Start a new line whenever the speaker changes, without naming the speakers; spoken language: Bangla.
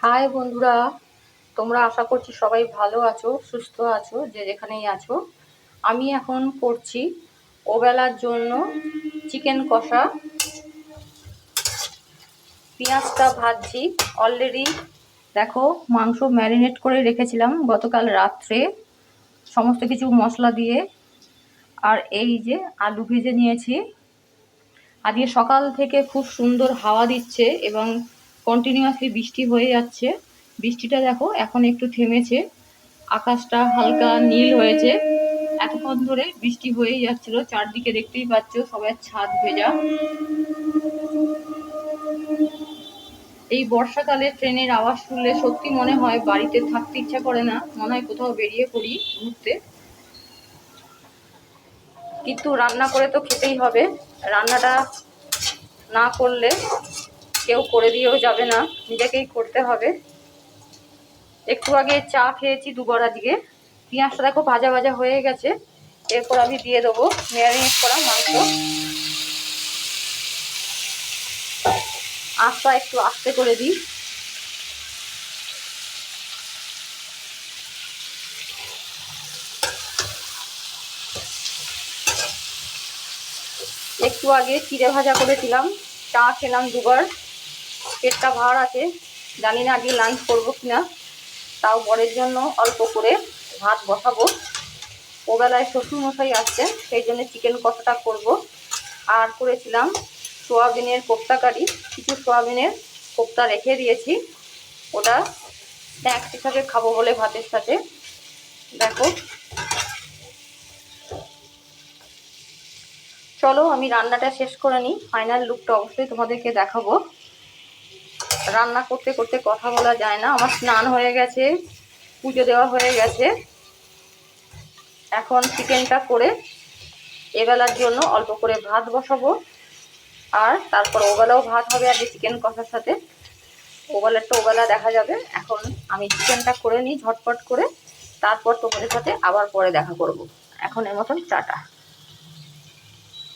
হাই বন্ধুরা, তোমরা আশা করছি সবাই ভালো আছো, সুস্থ আছো, যে যেখানেই আছো। আমি এখন করছি ওবেলার জন্য চিকেন কষা। পেঁয়াজটা ভাজছি। অলরেডি দেখো, মাংস ম্যারিনেট করে রেখেছিলাম গতকাল রাত্রে সমস্ত কিছু মশলা দিয়ে। আর এই যে আলু ভেজে নিয়েছি। আজকে সকাল থেকে খুব সুন্দর হাওয়া দিচ্ছে এবং কন্টিনিউয়াসলি বৃষ্টি হয়ে যাচ্ছে। বৃষ্টিটা দেখো এখন একটু থেমেছে, আকাশটা হালকা নীল হয়েছে। এতক্ষণ ধরে বৃষ্টি হয়েই যাচ্ছিল, চারদিকে দেখতেই পাচ্ছ সবার ছাদ ভেজা। এই বর্ষাকালে ট্রেনের আওয়াজ শুনলে সত্যি মনে হয় বাড়িতে থাকতে ইচ্ছা করে না, মনে হয় কোথাও বেরিয়ে পড়ি ঘুরতে। কিন্তু রান্না করে তো খেতেই হবে। রান্নাটা না করলে কেউ করে দিয়েও যাবে না, নিজেকেই করতে হবে। একটু আগে চা খেয়েছি দুবার আজকে। পেঁয়াজটা দেখো ভাজা ভাজা হয়ে গেছে। এরপর আমি দিয়ে দেবো ম্যারিনেট করা মাংস। আঁচটা একটু আস্তে করে দিই। একটু আগে চিড়ে ভাজা করেছিলাম, চা খেলাম দুবার, পেটটা ভার আছে। জানি না আজকে লাঞ্চ করবো কিনা, তাও বরের জন্য অল্প করে ভাত বসাবো। ওবেলায় শ্বশুরমশাই আসছেন, সেই জন্য চিকেন কষাটা করব। আর করেছিলাম সোয়াবিনের কোপ্তা কারি, কিছু সোয়াবিনের কোপ্তা রেখে দিয়েছি, ওটা স্ন্যাক্স হিসাবে খাবো বলে ভাতের সাথে। দেখো, চলো আমি রান্নাটা শেষ করে নিই, ফাইনাল লুকটা অবশ্যই তোমাদেরকে দেখাবো। রান্না করতে করতে কথা বলা যায় না। আমার স্নান হয়ে গেছে, পুজো দেওয়া হয়ে গেছে। এখন চিকেনটা করে এবেলার জন্য অল্প করে ভাত বসাবো, আর তারপর ওবেলাও ভাত হবে আর চিকেন কষার সাথে। ওবেলারটা ওবেলা দেখা যাবে। এখন আমি চিকেনটা করে নিই ঝটপট করে, তারপর তোমাদের সাথে আবার পরে দেখা করব। এখন এর মতন টাটা।